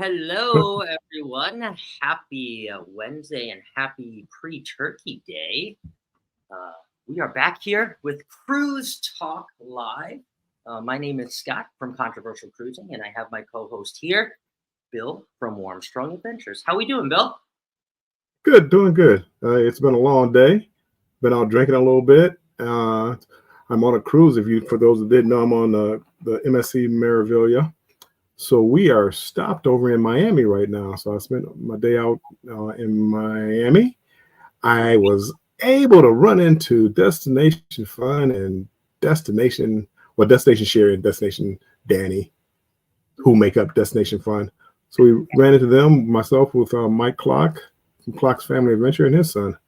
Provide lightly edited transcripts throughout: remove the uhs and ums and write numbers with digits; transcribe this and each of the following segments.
Hello, everyone. Happy Wednesday and happy pre-turkey day. We are back here with Cruise Talk Live. My name is Scott from Controversial Cruising, and I have my co-host here, Bill from Warmstrong Adventures. How we doing, Bill? Good, doing good. It's been a long day. Been out drinking a little bit. I'm on a cruise. For those that didn't know, I'm on the MSC Margaritaville. So we are stopped over in Miami right now. So I spent my day out in Miami. I was able to run into Destination Fun and Destination Sherry and Destination Danny, who make up Destination Fun. So we ran into them, myself with Mike Clock from Clock's Family Adventure and his son.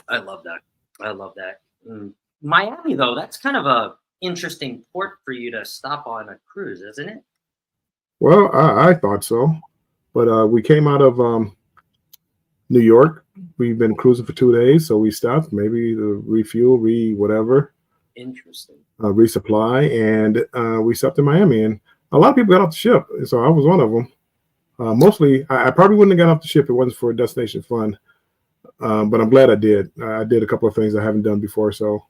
I love that. Miami, though, that's kind of a interesting port for you to stop on a cruise, isn't it? Well, I thought so, but we came out of New York. We've been cruising for 2 days, so we stopped maybe to refuel, whatever. Interesting. Resupply, and we stopped in Miami, and a lot of people got off the ship, so I was one of them. Mostly, I probably wouldn't have got off the ship if it wasn't for Destination Fun, but I'm glad I did. I did a couple of things I haven't done before, so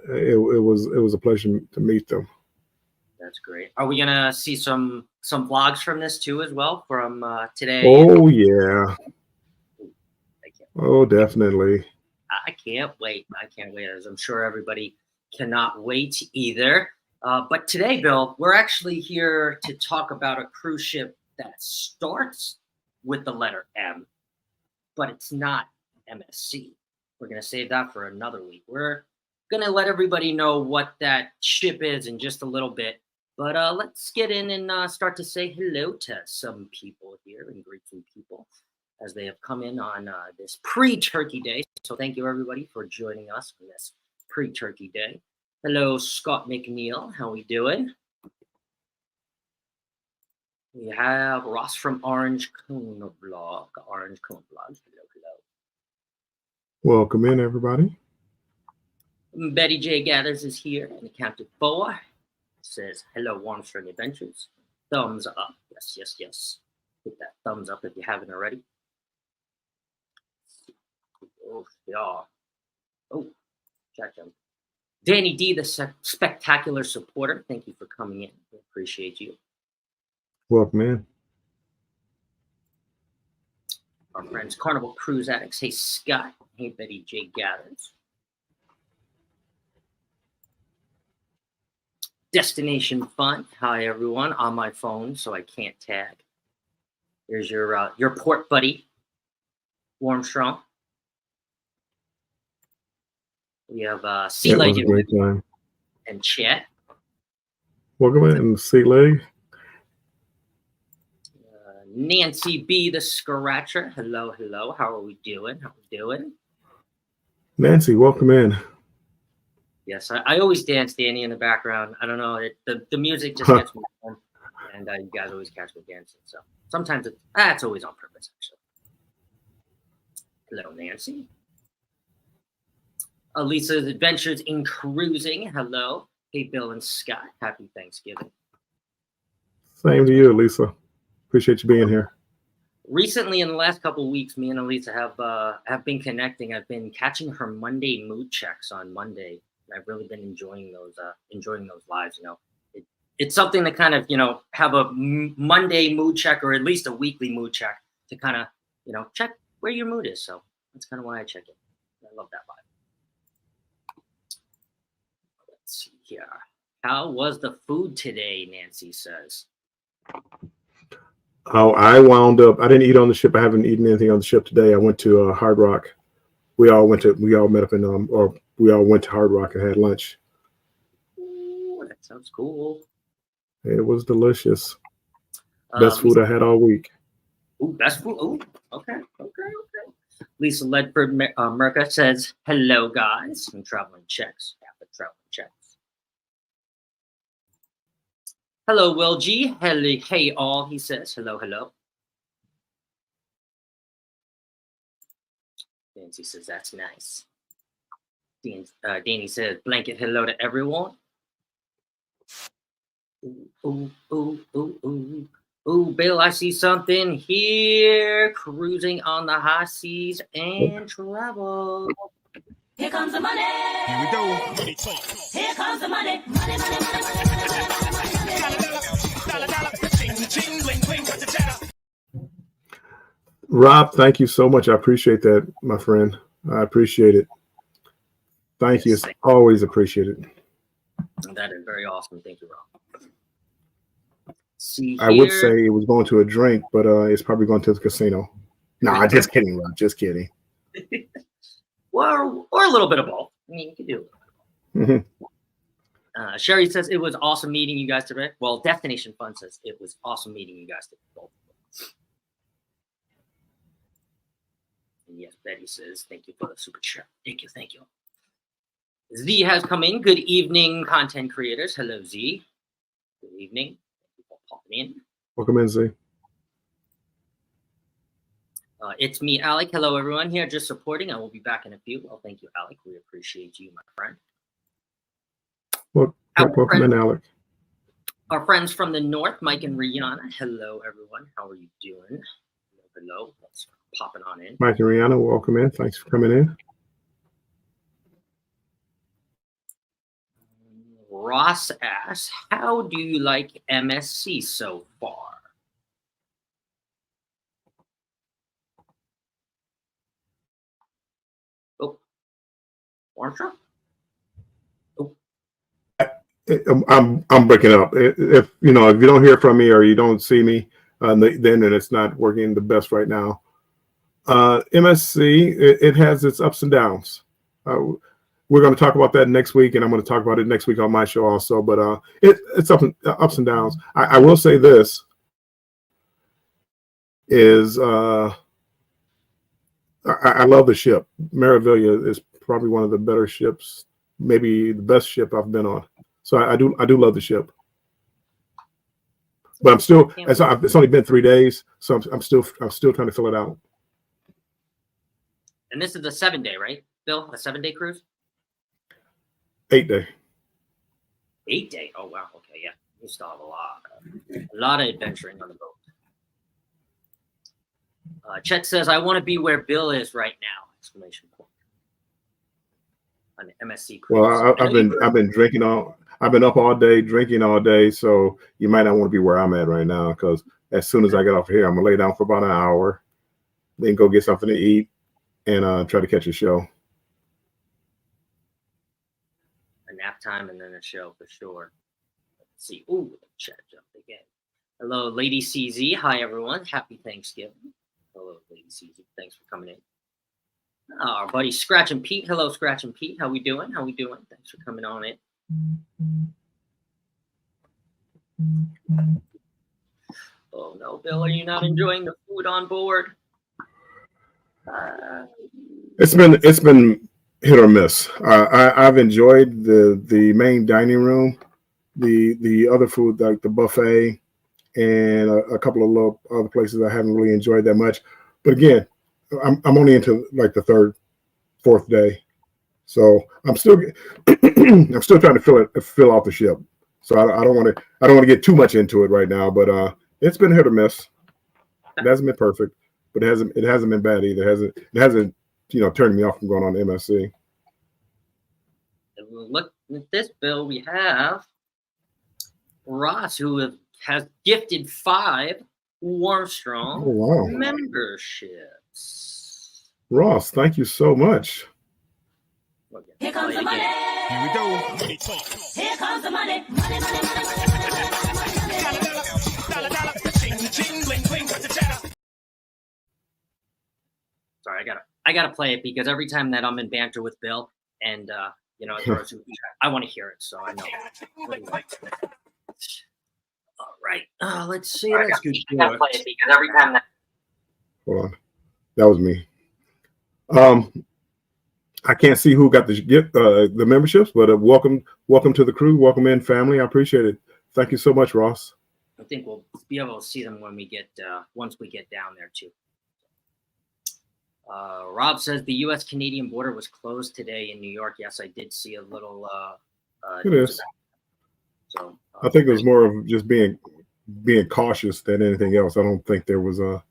it was a pleasure to meet them. That's great. Are we gonna see some vlogs from this too as well from today? Oh yeah. Oh, definitely. I can't wait. As I'm sure everybody cannot wait either. But today, Bill, we're actually here to talk about a cruise ship that starts with the letter M, but it's not MSC. We're gonna save that for another week. We're gonna let everybody know what that ship is in just a little bit. But let's get in and start to say hello to some people here and greet some people as they have come in on this pre-turkey day. So thank you, everybody, for joining us on this pre-turkey day. Hello, Scott McNeil. How we doing? We have Ross from Orange Cone Blog. Welcome in, everybody. Betty J Gathers is here and accounted for. Says, hello, Armstrong Adventures. Thumbs up. Yes, yes, yes. Hit that thumbs up if you haven't already. Oh, yeah. Oh, chat jump. Danny D, the spectacular supporter. Thank you for coming in. We appreciate you. Welcome in. Our friends, Carnival Cruise Addicts. Hey, Scott. Hey, Betty J Gathers. Destination Fun. Hi, everyone. On my phone, so I can't tag. Here's your port buddy, Warmstrong. We have Sea Leg and Chet. Welcome in, Sea Leg. Nancy B, the Scratcher. Hello, hello. How are we doing? How we doing? Nancy, welcome in. Yes, I always dance, Danny, in the background. I don't know. The music just gets me fun, and you guys always catch me dancing. So sometimes it's always on purpose, actually. Hello, Nancy. Lisa's Adventures in Cruising. Hello. Hey, Bill and Scott. Happy Thanksgiving. Same to you, Lisa. Appreciate you being here. Recently, in the last couple of weeks, me and Elisa have been connecting. I've been catching her Monday mood checks on Monday. I've really been enjoying those lives. You know, it's something to kind of, you know, have a Monday mood check or at least a weekly mood check to kind of, you know, check where your mood is. So that's kind of why I check it. I love that vibe. Let's see here. How was the food today? Nancy says. Oh, I wound up. I didn't eat on the ship. I haven't eaten anything on the ship today. I went to Hard Rock. We all met up in we all went to Hard Rock and had lunch. Ooh, that sounds cool. It was delicious. Best food I had all week. Ooh, best food. Ooh, okay. Lisa Ledford Merca says, hello, guys. I'm traveling checks. Hello, Will G. Hey, all, he says. Hello. Nancy says, that's nice. Danny says, blanket hello to everyone. Ooh, Bill, I see something here. Cruising on the high seas and travel. Here comes the money. Here we go. Here comes the money. Rob, thank you so much. I appreciate that, my friend. I appreciate it. Thank you. It's always appreciated. That is very awesome. Thank you, Rob. I would say it was going to a drink, but it's probably going to the casino. No, just kidding, Rob. Just kidding. Well, or a little bit of both. I mean, you can do it. Sherry says it was awesome meeting you guys today. Well, Destination Fun says it was awesome meeting you guys today. Both. And yes, Betty says thank you for the super chat. Thank you. Z has come in. Good evening, content creators. Hello, Z. Good evening. Thank you for popping in. Welcome in, Z. It's me, Alec. Hello, everyone. Here just supporting. I will be back in a few. Well, thank you, Alec. We appreciate you, my friend. Well, welcome in, Alec. Our friends from the north, Mike and Rihanna. Hello, everyone. How are you doing? Hello. Let's popping on in. Mike and Rihanna, welcome in. Thanks for coming in. Ross asks, how do you like MSC so far? Oh, Armstrong? Oh. I'm breaking up. If you don't hear from me or you don't see me, then it's not working the best right now. MSC, it has its ups and downs. We're going to talk about that next week, and I'm going to talk about it next week on my show also. But it's ups and downs. I will say this is I love the ship. Margaritaville is probably one of the better ships, maybe the best ship I've been on. So I do love the ship. But I'm still. It's only been 3 days, so I'm still trying to fill it out. And this is a 7-day, right, Bill? A 7-day cruise? 8-day. 8-day. Oh wow. Okay, yeah. You still have a lot of adventuring on the boat. Chet says, "I want to be where Bill is right now!" Exclamation point. On the MSC cruise. Well, I've been drinking I've been up all day, drinking all day. So you might not want to be where I'm at right now, because as soon as I get off here, I'm gonna lay down for about an hour, then go get something to eat, and try to catch a show. A nap time and then a show for sure. Let's see. Ooh, the chat jumped again. Hello, Lady CZ. Hi, everyone. Happy Thanksgiving. Hello, Lady CZ. Thanks for coming in. Our buddy Scratch and Pete. Hello, Scratch and Pete. How we doing? How we doing? Thanks for coming on in. Oh no, Bill, are you not enjoying the food on board? It's been hit or miss. I've enjoyed the main dining room, the other food like the buffet, and a couple of little other places I haven't really enjoyed that much. But again, I'm only into like the third, fourth day, so I'm still trying to fill out the ship. So I don't want to get too much into it right now. But it's been hit or miss. It hasn't been perfect, but it hasn't been bad either. It hasn't turned me off from going on to MSC. Look at this, Bill. We have Ross, who has gifted 5 Warmstrong memberships. Ross, thank you so much. Here comes the money. Here we go. Here comes the money. Money, money, money, money, money, money, money. Sorry, I gotta play it because every time that I'm in banter with Bill and I want to hear it, so I know. All right, let's see. That's good. I gotta play it because every time that. Hold on, that was me. I can't see who got the gift, the memberships, but welcome to the crew. Welcome in, family. I appreciate it. Thank you so much, Ross. I think we'll be able to see them when we get once we get down there too. Rob says the U.S.-Canadian border was closed today in New York. Yes, I did see a little. It is. So I think it was more of just being cautious than anything else. I don't think there was a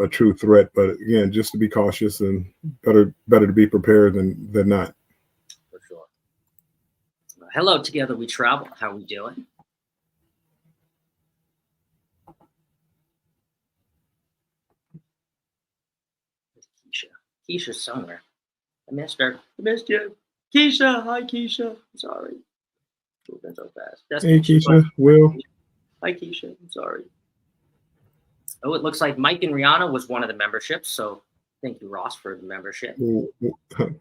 true threat, but again, just to be cautious and better to be prepared than not. For sure. Hello, Together We Travel. How we doing? Keisha's somewhere. I missed her. I missed you. Keisha. Hi, Keisha. Sorry. Moving so fast. Hey, Keisha. Will. Hi, Keisha. I'm sorry. Oh, it looks like Mike and Rihanna was one of the memberships. So thank you, Ross, for the membership.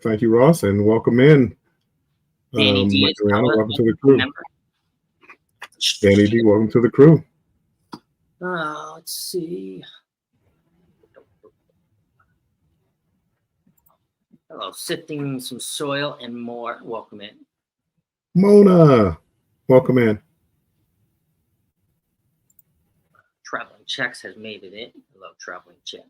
Thank you, Ross, and welcome in. Danny D. Mike and Rihanna, welcome to the crew. Member. Danny D, welcome to the crew. Let's see. Hello, Sifting Some Soil and More. Welcome in. Mona, welcome in. Traveling Checks has made it in. Hello, Traveling Checks.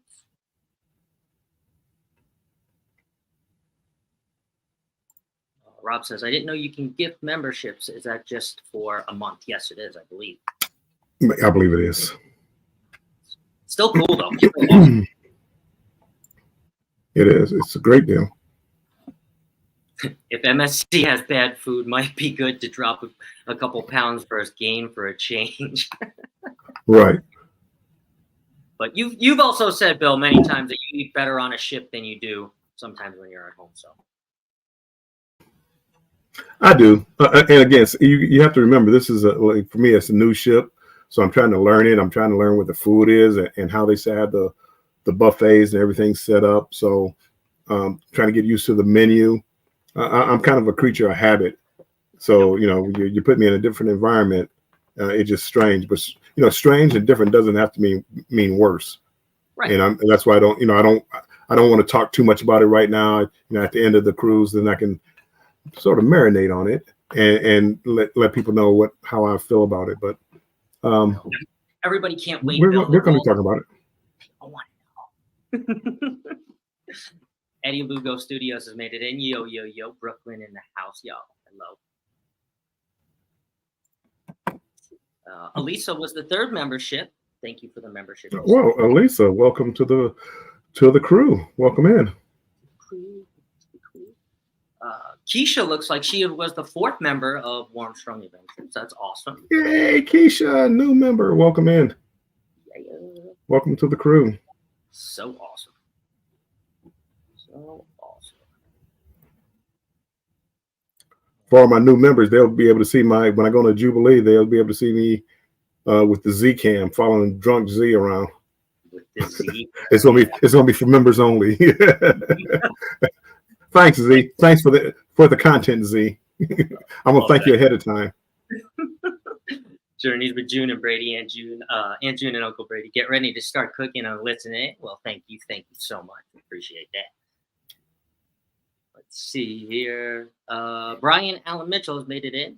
Rob says, I didn't know you can gift memberships. Is that just for a month? Yes, it is, I believe. I believe it is. Still cool, though. It is. It's a great deal. If MSC has bad food, might be good to drop a couple pounds for a gain for a change. Right. But you've also said, Bill, many times that you eat better on a ship than you do sometimes when you're at home. So I do. And again, you have to remember, this is like, for me, it's a new ship. So I'm trying to learn it. I'm trying to learn what the food is and how they have the buffets and everything set up. So trying to get used to the menu. I'm kind of a creature of habit. So, you put me in a different environment. It's just strange, but strange and different doesn't have to mean worse. Right. And that's why I don't want to talk too much about it right now. At the end of the cruise, then I can sort of marinate on it and let people know how I feel about it. But everybody can't wait. We're going to talk about it. I want to know. Eddie Lugo Studios has made it in. Yo, yo, yo. Brooklyn in the house, y'all. Hello. Elisa was the third membership. Thank you for the membership. Well, Elisa, welcome to the crew. Welcome in. Keisha looks like she was the fourth member of Warm Strong Adventures. That's awesome. Yay, Keisha, new member. Welcome in. Yeah. Welcome to the crew. So awesome. So awesome. For all my new members, they'll be able to see when I go to Jubilee, they'll be able to see me with the Z cam following Drunk Z around. With the Z. It's gonna be for members only. Thanks, Z. Thanks for the content, Z. I'm gonna thank you ahead of time. Journeys with June and Brady and June and Uncle Brady. Get ready to start cooking and listening. Well, thank you so much. Appreciate that. Let's see here. Brian Allen Mitchell has made it in.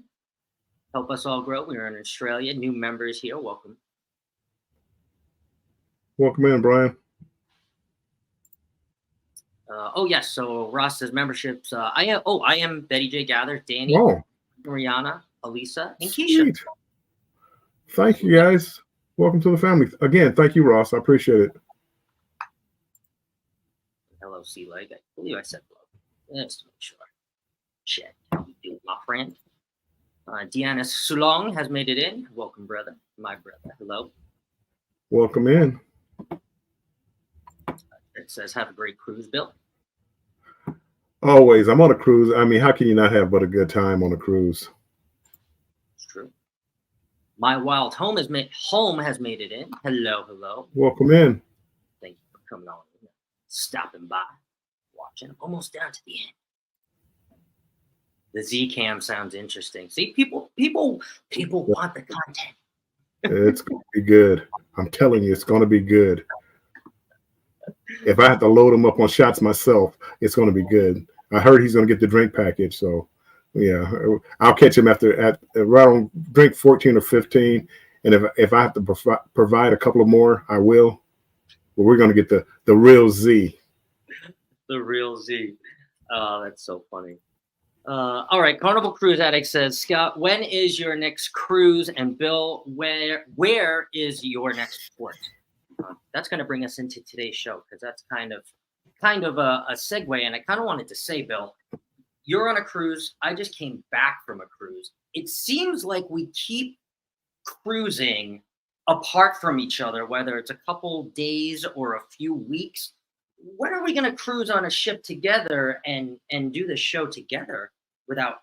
Help us all grow. We're in Australia. New members here. Welcome. Welcome in, Brian. Oh yes. So Ross says memberships. I am Betty J. Gather, Danny, Oh, Mariana, Elisa, and Keisha. sweet. Thank you, guys. Welcome to the family. Again, thank you, Ross. I appreciate it. Hello, C-Leg. I believe I said hello. Just to make sure. Check. How you doing, my friend? Deanna Sulong has made it in. Welcome, brother. My brother. Hello. Welcome in. It says, have a great cruise, Bill. Always. I'm on a cruise. I mean, how can you not have but a good time on a cruise? It's true. My Wild Home has made it in. Hello. Welcome in. Thank you for coming on. Stopping by. Watching. Almost down to the end. The Z cam sounds interesting. See, people want the content. It's going to be good. I'm telling you, it's going to be good. If I have to load him up on shots myself, it's going to be good. I heard he's going to get the drink package, so yeah, I'll catch him at around drink 14 or 15, and if I have to provide a couple of more, I will. But we're going to get the real Z. The real Z. Oh, that's so funny. All right, Carnival Cruise Addict says, Scott, when is your next cruise? And Bill, where is your next port? That's going to bring us into today's show, because that's kind of a segue. And I kind of wanted to say, Bill, you're on a cruise. I just came back from a cruise. It seems like we keep cruising apart from each other, whether it's a couple days or a few weeks. When are we going to cruise on a ship together and do the show together without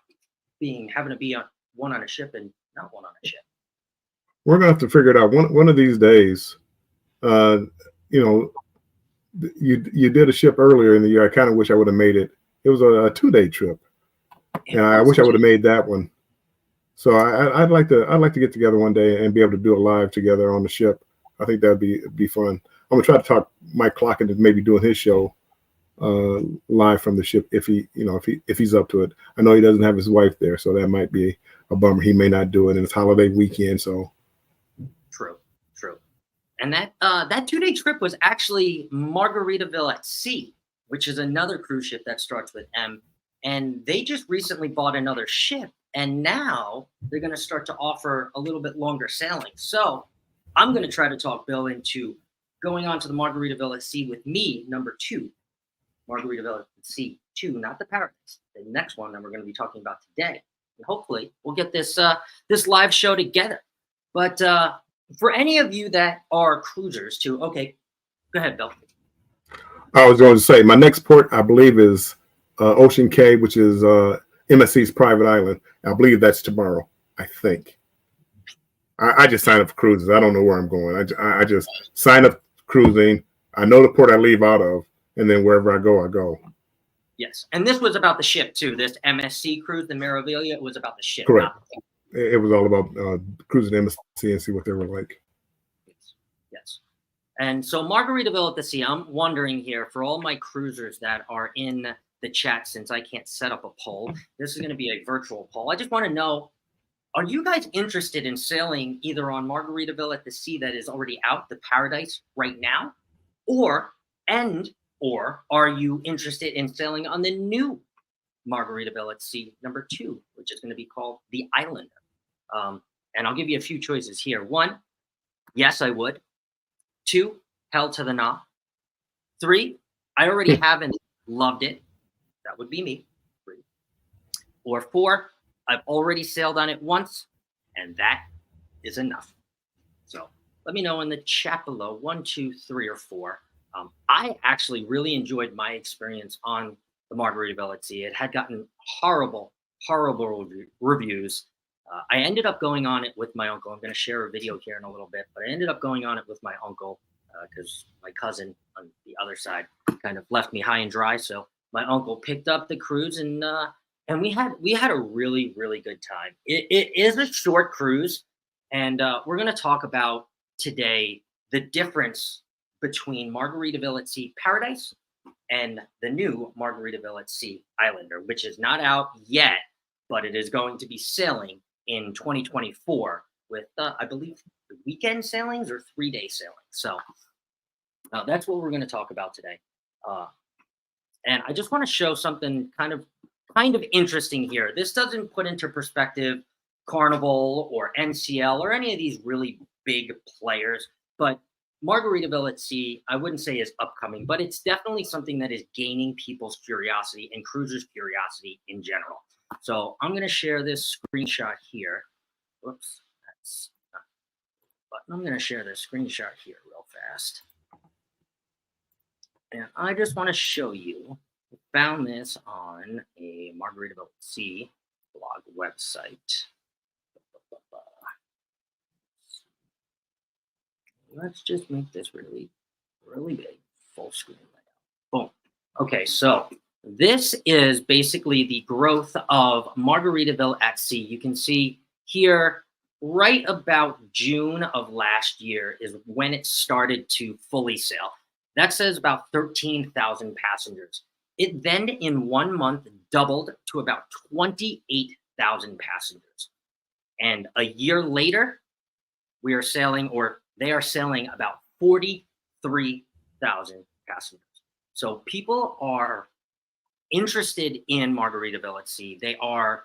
having to be on one on a ship and not one on a ship? We're going to have to figure it out one of these days. You did a ship earlier in the year. I kind of wish I would have made it. It was a 2-day trip, and I wish I would have made that one. So I'd like to get together one day and be able to do a live together on the ship. I think that'd be fun. I'm gonna try to talk Mike Clock into maybe doing his show live from the ship if he's up to it. I know he doesn't have his wife there, so that might be a bummer. He may not do it, and it's holiday weekend, so. True. And that 2-day trip was actually Margaritaville at Sea, which is another cruise ship that starts with M. And they just recently bought another ship, and now they're going to start to offer a little bit longer sailing. So I'm going to try to talk Bill into going on to the Margaritaville at Sea with me, number 2. Margaritaville at Sea 2, not the Paradise. The next one that we're going to be talking about today. And hopefully we'll get this live show together. But for any of you that are cruisers too, okay, go ahead, Bill. I was going to say my next port, I believe, is Ocean Cay, which is MSC's private island. I believe that's tomorrow. I think. I just signed up for cruises. I don't know where I'm going. I just sign up cruising. I know the port I leave out of, and then wherever I go, I go. Yes, and this was about the ship too. This MSC cruise, the Meraviglia, it was about the ship. Correct. It was all about cruising MSC and see what they were like. Yes. And so Margaritaville at the Sea, I'm wondering here for all my cruisers that are in the chat, since I can't set up a poll, this is going to be a virtual poll. I just want to know, are you guys interested in sailing either on Margaritaville at the Sea that is already out, the Paradise, right now? And Or are you interested in sailing on the new Margaritaville at Sea #2, which is going to be called the Islander? And I'll give you a few choices here. 1, yes, I would. 2, hell to the nah. 3, I already have and loved it. That would be me. 3. Or 4, I've already sailed on it once, and that is enough. So let me know in the chat below, 1, 2, 3, or 4. I actually really enjoyed my experience on the Margaritaville at Sea. It had gotten horrible reviews. I ended up going on it with my uncle. I'm going to share a video here in a little bit, but I ended up going on it with my uncle because my cousin on the other side kind of left me high and dry. So my uncle picked up the cruise, and we had a really good time. It is a short cruise, and we're going to talk about today the difference between Margaritaville at Sea Paradise and the new Margaritaville at Sea Islander, which is not out yet, but it is going to be sailing in 2024 with, I believe, weekend sailings or 3-day sailings. So that's what we're going to talk about today. And I just want to show something kind of interesting here. This doesn't put into perspective Carnival or NCL or any of these really big players, but Margaritaville at Sea, I wouldn't say is upcoming, but it's definitely something that is gaining people's curiosity and cruisers' curiosity in general. So I'm going to share this screenshot here. Whoops, that's not the button. I'm going to share this screenshot here real fast. And I just want to show you, I found this on a Margaritaville at Sea blog website. Let's just make this really big, full screen layout. Boom. Okay, so this is basically the growth of Margaritaville at Sea. You can see here, right about June of last year is when it started to fully sail. That says about 13,000 passengers. It then in 1 month doubled to about 28,000 passengers. And a year later, we are sailing, or they are sailing about 43,000 passengers. So people are interested in Margaritaville at Sea. They are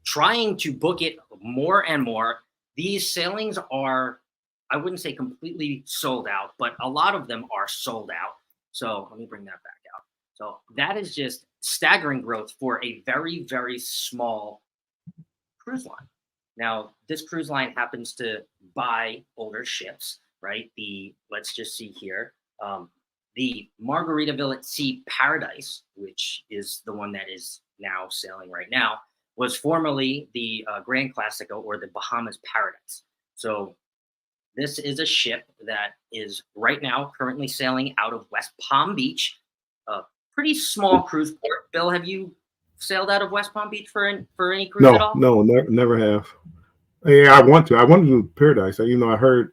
trying to book it more and more. These sailings are, I wouldn't say completely sold out, but a lot of them are sold out. So let me bring that back out. So that is just staggering growth for a very small cruise line. Now, this cruise line happens to buy older ships, right? Let's just see here. The Margaritaville at Sea Paradise, which is the one that is now sailing right now, was formerly the Grand Classico, or the Bahamas Paradise. So this is a ship that is right now currently sailing out of West Palm Beach, a pretty small cruise port. Bill, have you sailed out of West Palm Beach for any cruise at all? No, never have. Yeah, I want to. I want to do Paradise. I heard,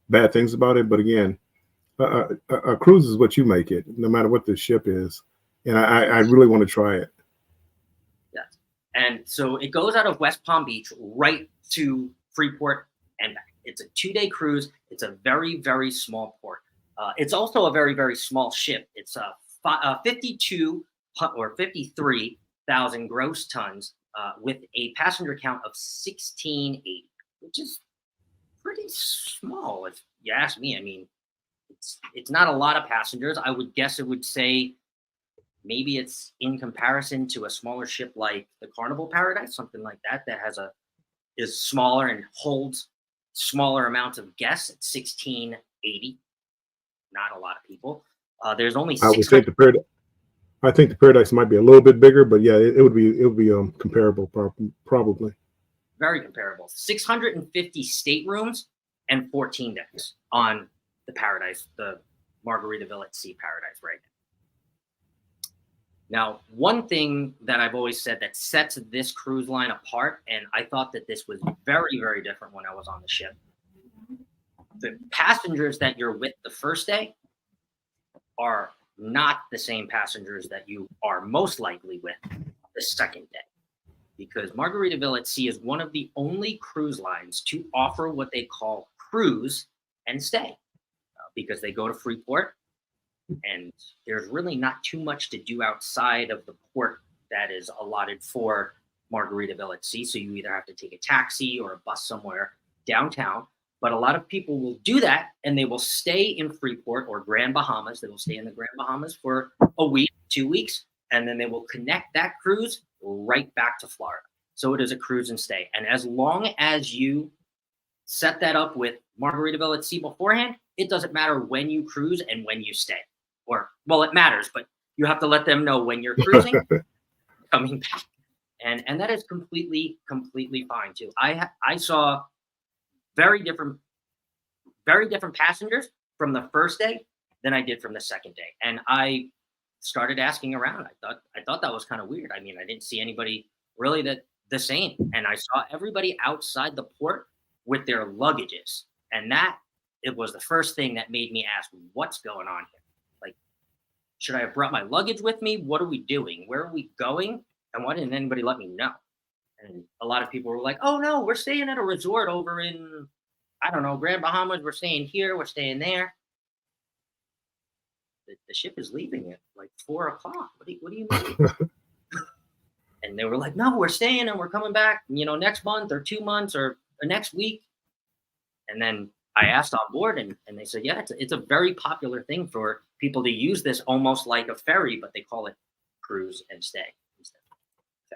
bad things about it, but again, a cruise is what you make it, no matter what the ship is. And I really want to try it. Yes. And so it goes out of West Palm Beach right to Freeport and back. It's a 2-day cruise. It's a very small port. It's also a very small ship. It's 52 or 53,000 gross tons with a passenger count of 1,680, which is pretty small if you ask me. I mean, it's not a lot of passengers. I would guess it would say maybe it's in comparison to a smaller ship like the Carnival Paradise, something like that, that is smaller and holds smaller amounts of guests at 1,680. Not a lot of people. There's only I think the Paradise might be a little bit bigger, but yeah, it would be comparable, probably. Very comparable. 650 staterooms and 14 decks on the Paradise, the Margaritaville at Sea Paradise right now. Now, one thing that I've always said that sets this cruise line apart, and I thought that this was very different when I was on the ship. The passengers that you're with the first day are not the same passengers that you are most likely with the second day, because Margaritaville at Sea is one of the only cruise lines to offer what they call cruise and stay, because they go to Freeport, And there's really not too much to do outside of the port that is allotted for Margaritaville at sea. So you either have to take a taxi or a bus somewhere downtown. But a lot of people will do that and they will stay in Freeport or Grand Bahamas. They will stay in the Grand Bahamas for a week, 2 weeks, and then they will connect that cruise right back to Florida. So it is a cruise and stay. And as long as you set that up with Margaritaville at sea beforehand, it doesn't matter when you cruise and when you stay. Or, well, it matters, but you have to let them know when you're cruising, coming back. And that is completely fine too. I saw very different passengers from the first day than I did from the second day. And I started asking around. I thought that was kind of weird. I mean, I didn't see anybody really the same. And I saw everybody outside the port with their luggages. And it was the first thing that made me ask, what's going on here? Like, should I have brought my luggage with me? What are we doing? Where are we going? And why didn't anybody let me know? And a lot of people were like, oh no, we're staying at a resort over in, I don't know, Grand Bahamas. We're staying here. We're staying there. The ship is leaving at like 4 o'clock. What do you mean? And they were like, no, we're staying and we're coming back, next month or 2 months or next week. And then I asked on board and they said, yeah, it's a very popular thing for people to use this almost like a ferry, but they call it cruise and stay instead.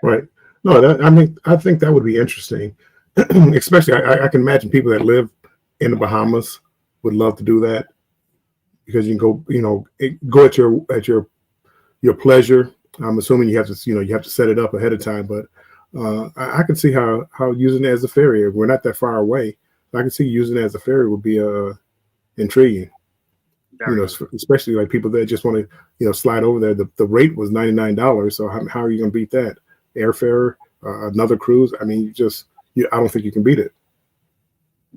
Right. No, I think that would be interesting. Especially, I can imagine people that live in the Bahamas would love to do that because you can go at your pleasure. I'm assuming you have to set it up ahead of time, but I can see how using it as a ferry, if we're not that far away, I can see using it as a ferry would be intriguing. Especially like people that just want to slide over there. The rate was $99, so how are you going to beat that? Airfare, another cruise. I mean, I don't think you can beat it.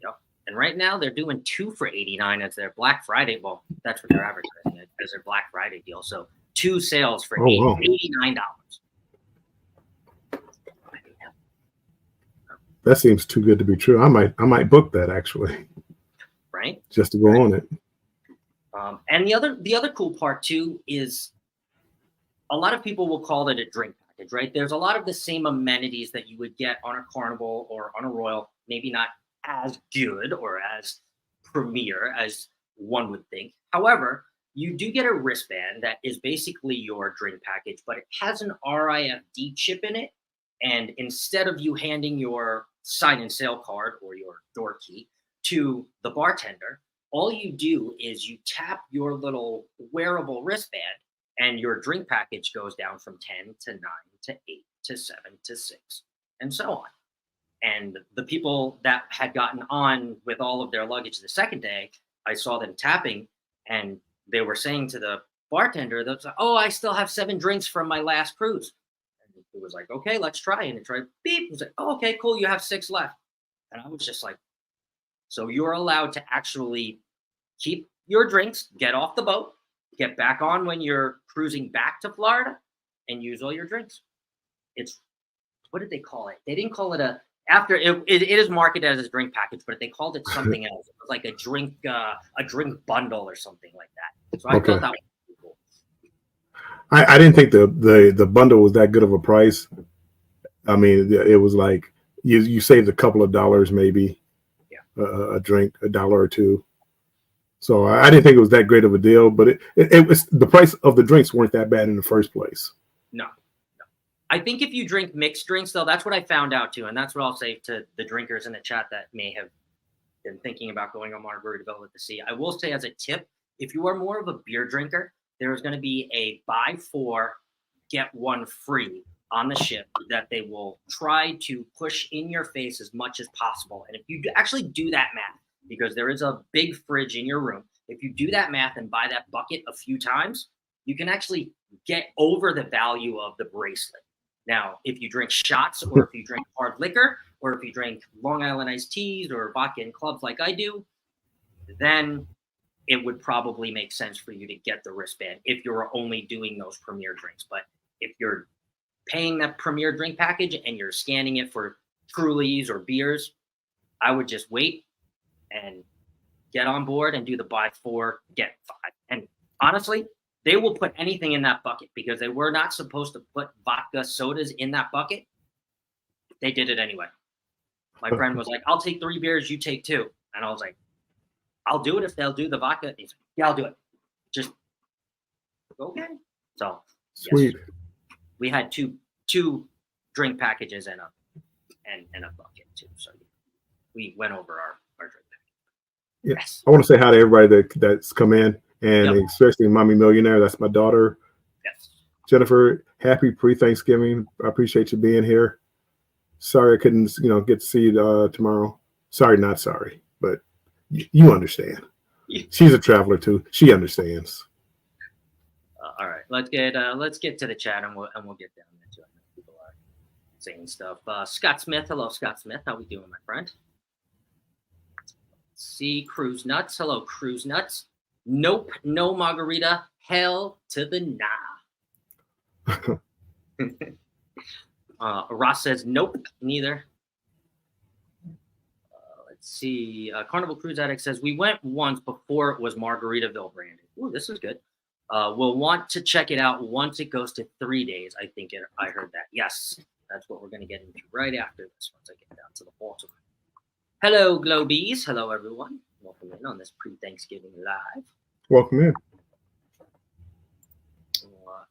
Yep. And right now they're doing 2 for $89 as their Black Friday. Well, that's what they're advertising it as their Black Friday deal. So 2 sales for $89. That seems too good to be true. I might book that actually. Right. Just to go on it. And the other cool part too is a lot of people will call it a drink package, right? There's a lot of the same amenities that you would get on a Carnival or on a Royal, maybe not as good or as premier as one would think. However, you do get a wristband that is basically your drink package, but it has an RIFD chip in it. And instead of you handing your sign and sale card or your door key to the bartender, all you do is you tap your little wearable wristband and your drink package goes down from 10 to 9 to 8 to 7 to 6 and so on. And the people that had gotten on with all of their luggage the second day, I saw them tapping and they were saying to the bartender, oh, I still have 7 drinks from my last cruise. And it was like, okay, let's try. And it tried, beep. It was like, oh, okay, cool. You have 6 left. And I was just like, so you're allowed to actually keep your drinks, get off the boat, get back on when you're cruising back to Florida, and use all your drinks. It's, what did they call it? They didn't call it it is marketed as a drink package, but they called it something else. It was like a drink bundle or something like that. So I thought that was pretty cool. I didn't think the bundle was that good of a price. I mean, it was like you saved a couple of dollars, maybe. Yeah. A drink, $1 or $2. So I didn't think it was that great of a deal, but it was, the price of the drinks weren't that bad in the first place. No. I think if you drink mixed drinks, though, that's what I found out too, and that's what I'll say to the drinkers in the chat that may have been thinking about going on Margaritaville at the sea. I will say as a tip, if you are more of a beer drinker, there is going to be a buy 4, get 1 free on the ship that they will try to push in your face as much as possible. And if you actually do that math, because there is a big fridge in your room, if you do that math and buy that bucket a few times, you can actually get over the value of the bracelet. Now, if you drink shots or if you drink hard liquor or if you drink Long Island iced teas or vodka in clubs like I do, then it would probably make sense for you to get the wristband if you're only doing those premier drinks. But if you're paying that premier drink package and you're scanning it for Trulies or beers, I would just wait and get on board and do the buy 4, get 5. And honestly, they will put anything in that bucket because they were not supposed to put vodka sodas in that bucket. They did it anyway. My friend was like, "I'll take 3 beers, you take 2." And I was like, "I'll do it if they'll do the vodka." He's like, "Yeah, I'll do it." Just okay. So Sweet. yes, we had two drink packages and a bucket too. So we went over our drink package. Yeah. Yes. I want to say hi to everybody that's come in, and Yep. especially Mommy Millionaire. That's my daughter, Yes. Jennifer. Happy pre-Thanksgiving. I appreciate you being here. Sorry I couldn't, get to see you tomorrow. Sorry, not sorry, but you understand. She's a traveler too. She understands. All right, let's get to the chat and we'll get down into it. People are saying stuff. Scott Smith, hello, Scott Smith. How we doing, my friend? Let's see, Cruise Nuts, hello, Cruise Nuts. Nope, no margarita. Hell to the nah. Ross says nope, neither. Let's see. Carnival Cruise Addict says we went once before it was Margaritaville branded. Ooh, this is good. We'll want to check it out once it goes to 3 days. I heard that. Yes, that's what we're going to get into right after this once I get down to the Baltimore. Hello, Globies. Hello, everyone. Welcome in on this pre-Thanksgiving live. Welcome in.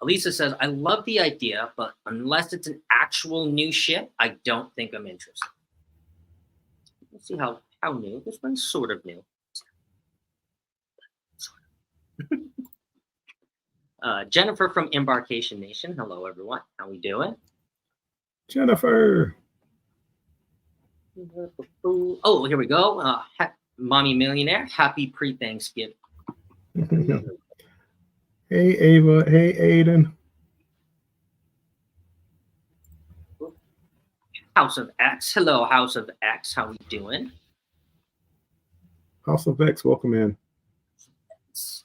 Elisa says, I love the idea, but unless it's an actual new ship, I don't think I'm interested. Let's see how new. This one's sort of new. Jennifer from Embarkation Nation. Hello, everyone. How we doing? Jennifer. Oh, here we go. Mommy Millionaire. Happy pre-Thanksgiving. Hey, Ava. Hey, Aiden. House of X. Hello, House of X. How we doing? House of X, welcome in.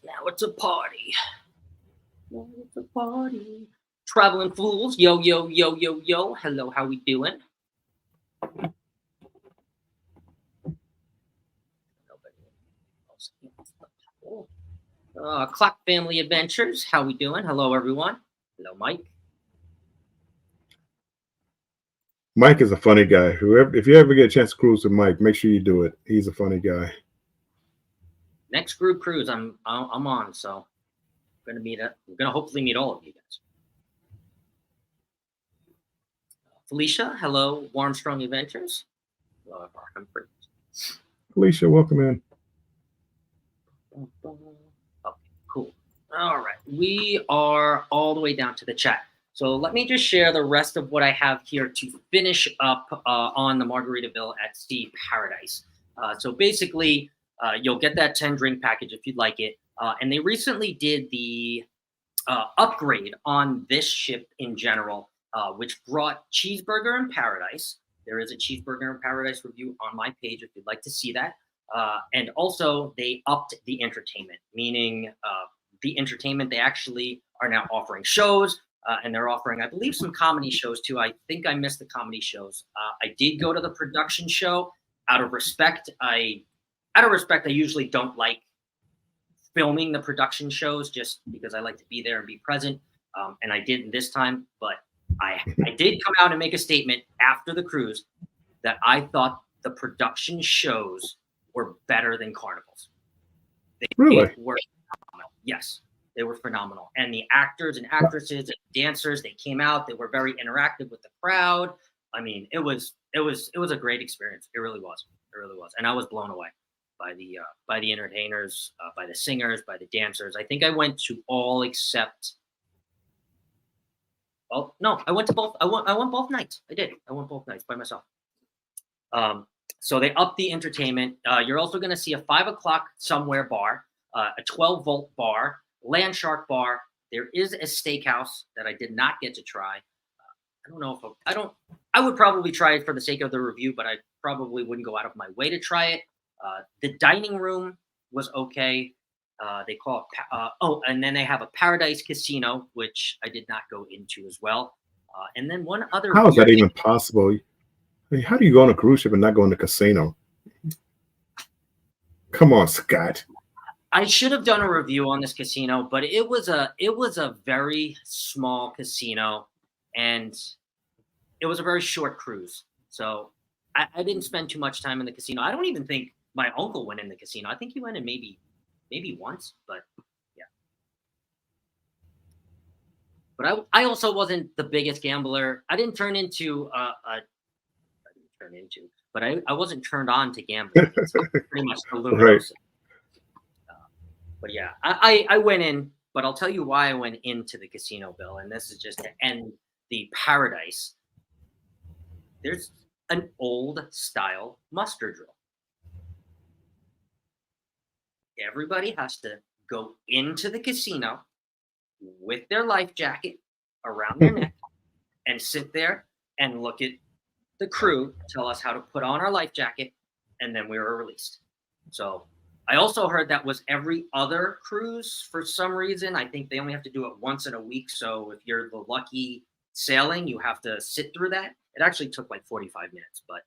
Now it's a party. Now it's a party. Traveling Fools. Yo, yo, yo, yo, yo. Hello, how we doing? Clock Family Adventures. How we doing? Hello, everyone. Hello, Mike. Mike is a funny guy. If you ever get a chance to cruise with Mike, make sure you do it. He's a funny guy. Next group cruise, I'm on. So we're gonna hopefully meet all of you guys. Felicia, hello, Warmstrong Adventures. Hello, Felicia, welcome in. Okay, cool. All right, we are all the way down to the chat. So let me just share the rest of what I have here to finish up on the Margaritaville at Sea Paradise. So basically, you'll get that 10 drink package if you'd like it. And they recently did the upgrade on this ship in general, which brought Cheeseburger in Paradise. There is a Cheeseburger in Paradise review on my page if you'd like to see that. And also they upped the entertainment, meaning the entertainment, they actually are now offering shows. And they're offering, I believe, some comedy shows too. I think I missed the comedy shows. I did go to the production show out of respect. I usually don't like filming the production shows just because I like to be there and be present. And I didn't this time, but I did come out and make a statement after the cruise that I thought the production shows were better than Carnival's. They Really? were phenomenal. Yes. They were phenomenal. And the actors and actresses and dancers, they came out, they were very interactive with the crowd. I mean, it was a great experience. It really was. It really was. And I was blown away by the entertainers, by the singers, by the dancers. I think I went to all except no, I went to both. I went both nights. I did. I went both nights by myself. So they upped the entertainment. You're also going to see a 5 o'clock somewhere bar, a 12-volt bar, Land Shark bar. There is a steakhouse that I did not get to try. I don't know if I would probably try it for the sake of the review, but I probably wouldn't go out of my way to try it. The dining room was okay. They call it, and then they have a Paradise Casino, which I did not go into as well. And then one other. How is that even possible? I mean, how do you go on a cruise ship and not go in the casino? Come on, Scott. I should have done a review on this casino, but it was a very small casino, and it was a very short cruise. So I didn't spend too much time in the casino. I don't even think my uncle went in the casino. I think he went in maybe once, but yeah. But I also wasn't the biggest gambler. I didn't turn into but I wasn't turned on to gambling. It's pretty much the luminosis. But yeah, I went in, but I'll tell you why I went into the casino, Bill, and this is just to end the paradise. There's an old style muster drill. Everybody has to go into the casino with their life jacket around their neck and sit there and look at the crew tell us how to put on our life jacket, and then we were released. So I also heard that was every other cruise for some reason. I think they only have to do it once in a week. So if you're the lucky sailing, you have to sit through that. It actually took like 45 minutes, but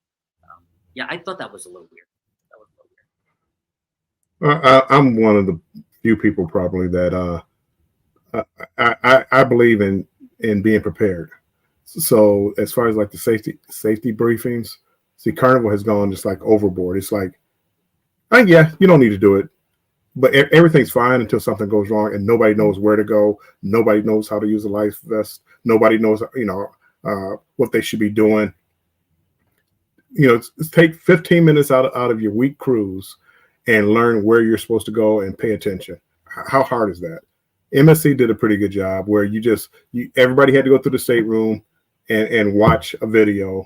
yeah, I thought that was a little weird. That was a little weird. I'm one of the few people probably that I believe in being prepared. So as far as like the safety briefings, see, Carnival has gone just like overboard. It's like, yeah, you don't need to do it, but everything's fine until something goes wrong, and nobody knows where to go. Nobody knows how to use a life vest. Nobody knows, what they should be doing. Take 15 minutes out of your week cruise and learn where you're supposed to go and pay attention. How hard is that? MSC did a pretty good job where everybody had to go through the stateroom and watch a video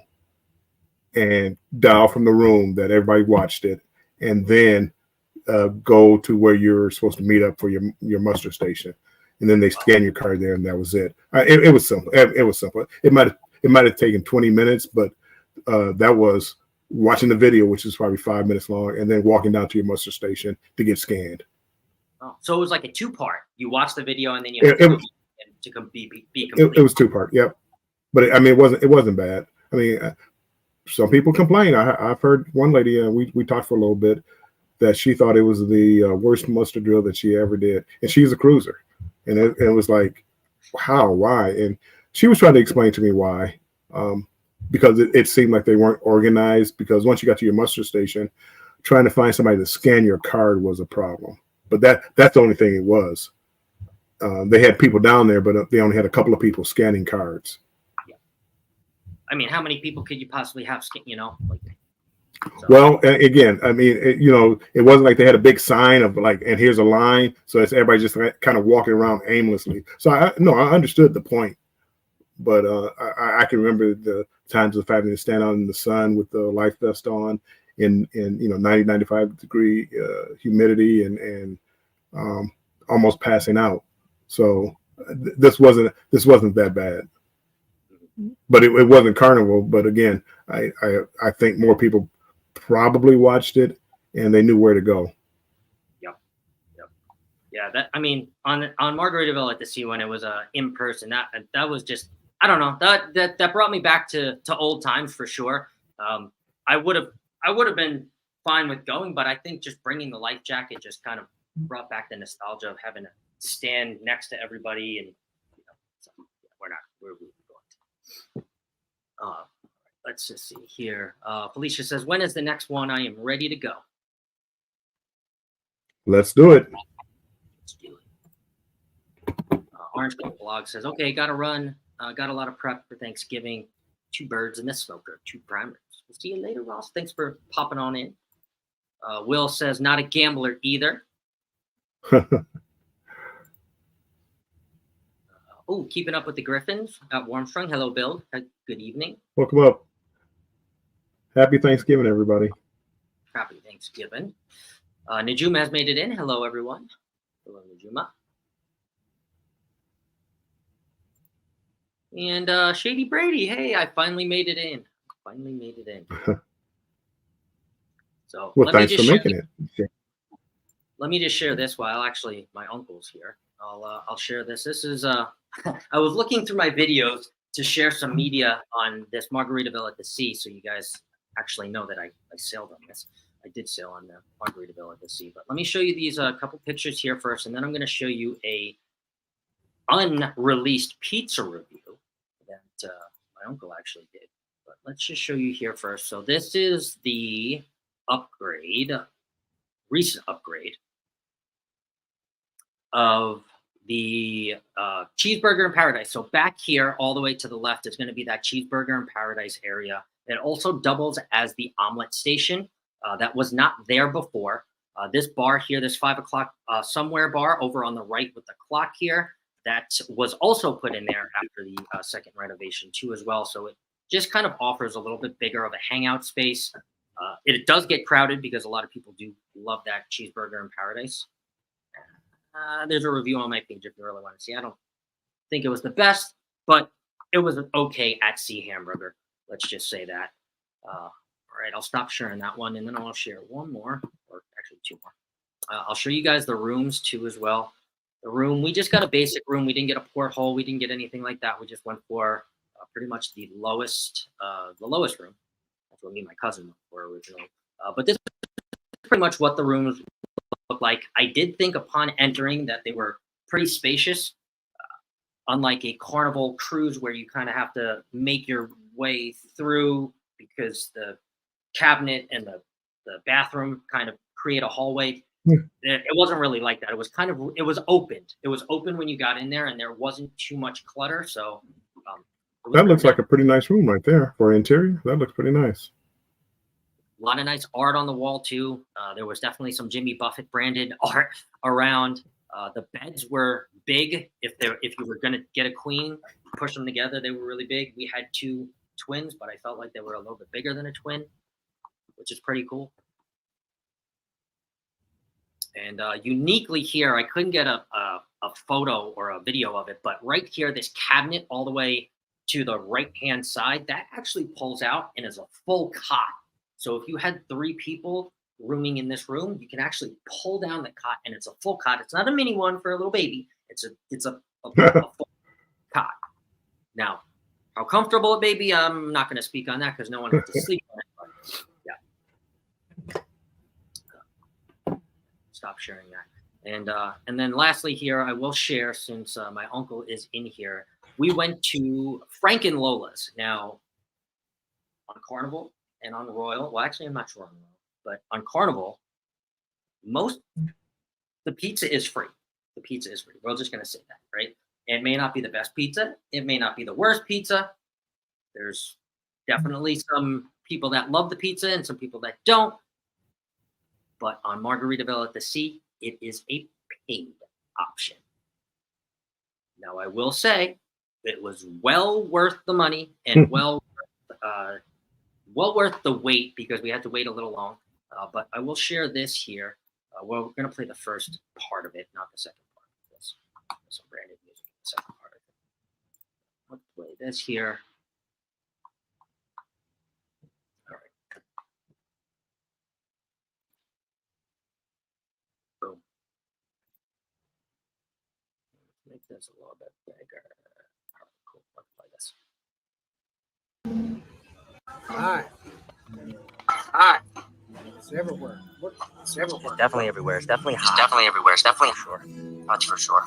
and dial from the room that everybody watched it, and then go to where you're supposed to meet up for your muster station. And then they scan your card there, and that was it. It was simple. It was simple. It might have taken 20 minutes, but that was watching the video, which is probably 5 minutes long, and then walking down to your muster station to get scanned. Oh, so it was like a two-part. You watch the video, and then you have to be complete. It was two-part. Yep. But it wasn't bad. I mean, some people complain. I've heard one lady, we talked for a little bit, that she thought it was the worst muster drill that she ever did, and she's a cruiser, and it was like, how, why? And she was trying to explain to me why, because it seemed like they weren't organized. Because once you got to your muster station, trying to find somebody to scan your card was a problem. But that's the only thing it was. They had people down there, but they only had a couple of people scanning cards. I mean, how many people could you possibly have? So. Well, again, I mean, it wasn't like they had a big sign of like, and here's a line. So it's everybody just kind of walking around aimlessly. So I understood the point, but I can remember the times of having to stand out in the sun with the life vest on in 90, 95 degree humidity and almost passing out. So this wasn't that bad. But it wasn't Carnival. But again, I think more people probably watched it and they knew where to go. Yep. Yeah. That, I mean, on Margaritaville at the sea, when it was in person, that was just, I don't know, that brought me back to old times for sure. I would have been fine with going, but I think just bringing the life jacket just kind of brought back the nostalgia of having to stand next to everybody, and so we're going to. Let's just see here. Felicia says, when is the next one? I am ready to go. Let's do it. Let's do it. Orange Coat Blog says, okay, got to run. Got a lot of prep for Thanksgiving. 2 birds in the smoker, 2 primers. We'll see you later, Ross. Thanks for popping on in. Will says, not a gambler either. Keeping up with the Griffins at Warmstrung. Hello, Bill. Good evening. Welcome up. Happy Thanksgiving, everybody. Happy Thanksgiving. Najuma has made it in. Hello, everyone. Hello, Najuma. And Shady Brady. Hey, I finally made it in. So well, thanks for making it. Let me just share this while actually my uncle's here. I'll share this. This is I was looking through my videos to share some media on this Margaritaville at the sea, so you guys actually know that I sailed on this. I did sail on the Margaritaville at the sea. But let me show you these couple pictures here first, and then I'm going to show you a unreleased pizza review that my uncle actually did. But let's just show you here first. So this is the recent upgrade of the cheeseburger in paradise. So back here, all the way to the left, is going to be that cheeseburger in paradise area. It also doubles as the omelet station. That was not there before. This bar here, this 5 o'clock somewhere bar over on the right with the clock here, that was also put in there after the second renovation too as well. So it just kind of offers a little bit bigger of a hangout space. It does get crowded because a lot of people do love that cheeseburger in paradise. There's a review on my page if you really want to see. I don't think it was the best, but it was an okay at sea hamburger. Let's just say that. All right, I'll stop sharing that one, and then I'll share one more, or actually two more. I'll show you guys the rooms too as well. The room, we just got a basic room. We didn't get a porthole. We didn't get anything like that. We just went for pretty much the lowest room. That's what me and my cousin went for originally. But this is pretty much what the rooms look like. I did think upon entering that they were pretty spacious, unlike a Carnival cruise where you kind of have to make your way through because the cabinet and the bathroom kind of create a hallway. It wasn't really like that. It was opened. It was open when you got in there, and there wasn't too much clutter. So that looks like a pretty nice room right there for interior. That looks pretty nice. A lot of nice art on the wall too. There was definitely some Jimmy Buffett branded art around. The beds were big. If you were gonna get a queen, push them together, they were really big. We had two twins, but I felt like they were a little bit bigger than a twin, which is pretty cool. And uniquely here, I couldn't get a photo or a video of it, but right here, this cabinet all the way to the right-hand side, that actually pulls out and is a full cot. So if you had 3 people rooming in this room, you can actually pull down the cot, and it's a full cot. It's not a mini one for a little baby. It's a full cot. Now, how comfortable it may be, I'm not going to speak on that because no one has to sleep on it. But yeah. Stop sharing that. And then lastly here, I will share, since my uncle is in here, we went to Frank and Lola's. Now, on Carnival and on Royal, well, actually, I'm not sure on Royal, but on Carnival, the pizza is free. The pizza is free. We're just going to say that, right? It may not be the best pizza. It may not be the worst pizza. There's definitely some people that love the pizza and some people that don't. But on Margaritaville at the Sea, it is a paid option. Now, I will say it was well worth the money and well worth the wait, because we had to wait a little long. But I will share this here. We're going to play the first part of it, not the second part of this. Some branded music in the second part of it. Let's play this here. All right. Boom. Let's make this a little bit bigger. All right, cool. Let's play this. All right. It's everywhere. It's everywhere. It's definitely everywhere. It's definitely hot. It's definitely sure. That's for sure.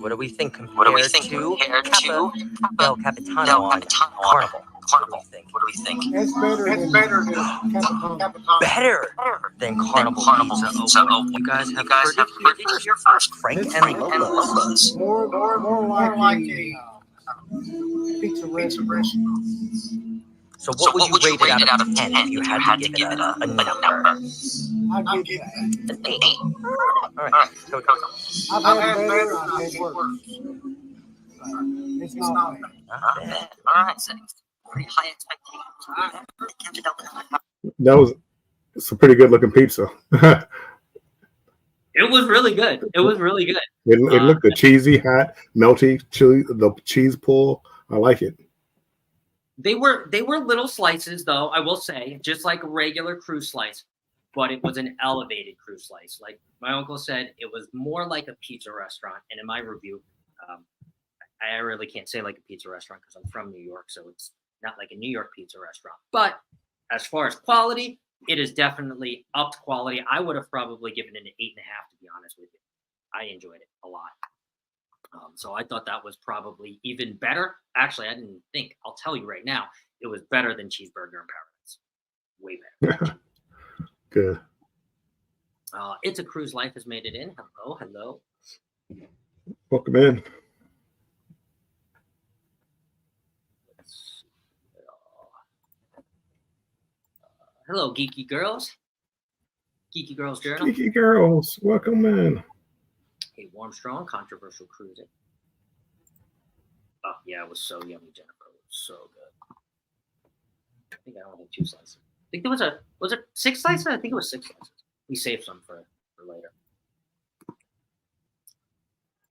What do we think compared What do we think to compared to Del Capitano on Carnival? Carnival? What do we think? It's better than Capitano. Better than Carnival Pizza. You guys have heard it here first. Frank It's and Lola's. More like a pizza restaurant. So what would you rate it out of 10 if you had to give it a number? I'll give that. An 8. All right. Go. I've had better. I've had worse. It's not bad. All right, so pretty high expectations. That was some pretty good looking pizza. It was really good. It looked a cheesy, hot, melty chili. The cheese pull, I like it. They were little slices, though, I will say, just like a regular cruise slice, but it was an elevated cruise slice. Like my uncle said, it was more like a pizza restaurant. And in my review, I really can't say like a pizza restaurant because I'm from New York, so it's not like a New York pizza restaurant. But as far as quality, it is definitely upped quality. I would have probably given it an 8.5, to be honest with you. I enjoyed it a lot. So I thought that was probably even better. Actually, I didn't think. I'll tell you right now, it was better than Cheeseburger in Paradise. Way better. Good. It's a Cruise Life has made it in. Hello, hello. Welcome in. Hello, Geeky Girls. Geeky Girls Journal. Geeky girls, welcome in. Hey, Warm Strong, controversial cruising. Oh, yeah, it was so yummy, Jennifer. It was so good. I think I only had 2 slices. I think there was it 6 slices? I think it was 6 slices. We saved some for later.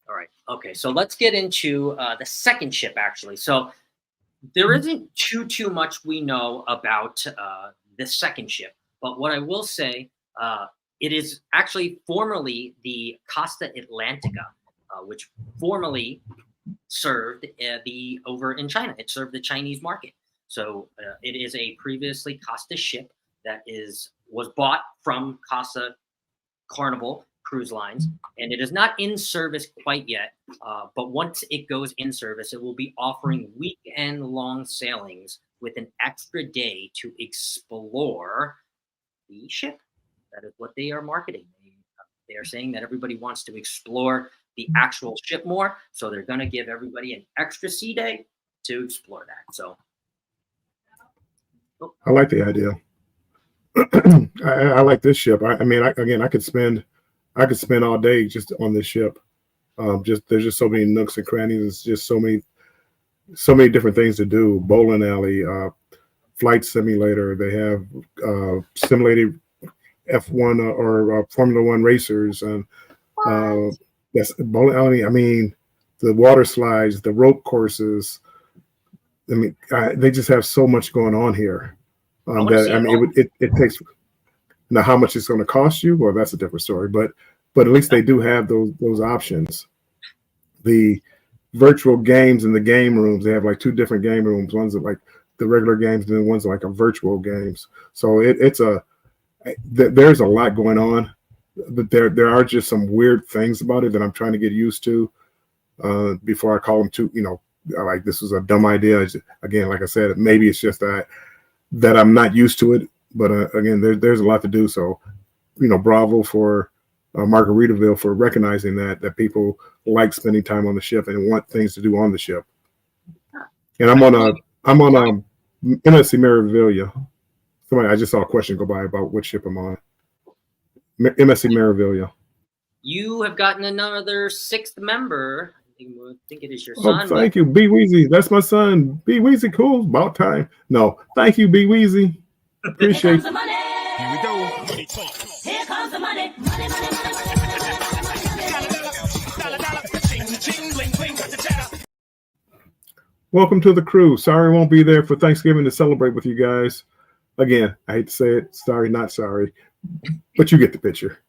All right. Okay, so let's get into the second ship, actually. So there isn't too much we know about the second ship, but what I will say, it is actually formerly the Costa Atlantica, which formerly served over in China. It served the Chinese market. So it is a previously Costa ship that was bought from Costa Carnival Cruise Lines, and it is not in service quite yet. But once it goes in service, it will be offering weekend-long sailings with an extra day to explore the ship. That is what they are marketing. They are saying that everybody wants to explore the actual ship more, so they're going to give everybody an extra sea day to explore that. So, I like the idea. I like this ship. I mean, I could spend all day just on this ship. There's just so many nooks and crannies. It's just so many different things to do. Bowling alley, flight simulator. They have simulated F1 or Formula One racers, and that's bowling alley. I mean, the water slides, the rope courses. I mean, they just have so much going on here. It takes. Now, how much it's going to cost you? Well, that's a different story. But at least they do have those options. The virtual games in the game rooms, they have like 2 different game rooms. One's like the regular games, and then one's like a virtual games. So there's a lot going on, but there are just some weird things about it that I'm trying to get used to before I call them too. Like this was a dumb idea. Again, like I said, maybe it's just that I'm not used to it. But again, there's a lot to do. So, bravo for Margaritaville for recognizing that people like spending time on the ship and want things to do on the ship. And I'm on MSC Margaritaville. I just saw a question go by about which ship I'm on. MSC Margaritaville. You have gotten another 6th member. I think it is your son. Oh, thank you, B Weezy. That's my son. B Weezy, cool. About time. No, thank you, B Weezy. Appreciate the money. Here we go. Here comes the money. Money, money, money, Welcome to the crew. Sorry I won't be there for Thanksgiving to celebrate with you guys. Again, I hate to say it. Sorry, not sorry. But you get the picture.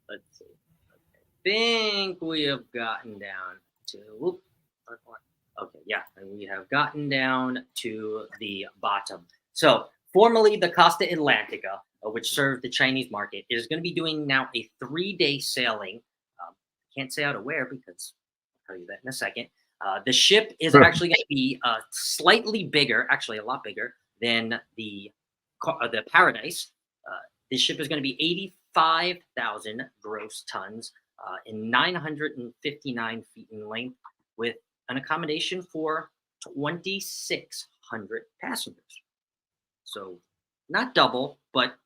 Let's see. I think we have gotten down to... Okay, yeah, and we have gotten down to the bottom. So, formerly the Costa Atlantica, which served the Chinese market, is going to be doing now a 3-day sailing. Can't say out of where because I'll tell you that in a second. The ship is actually going to be slightly bigger, actually a lot bigger than the Paradise. This ship is going to be 85,000 gross tons and 959 feet in length, with an accommodation for 2,600 passengers. So not double, but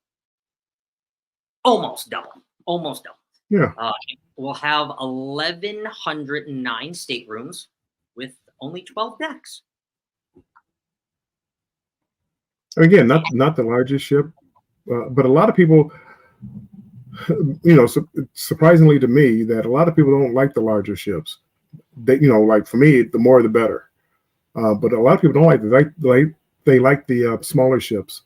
almost double. Almost double. Yeah. We'll have 1,109 staterooms with only 12 decks. Again, not the largest ship, but a lot of people, surprisingly to me, that a lot of people don't like the larger ships. They, like for me, the more the better. But a lot of people don't like it. They like the smaller ships.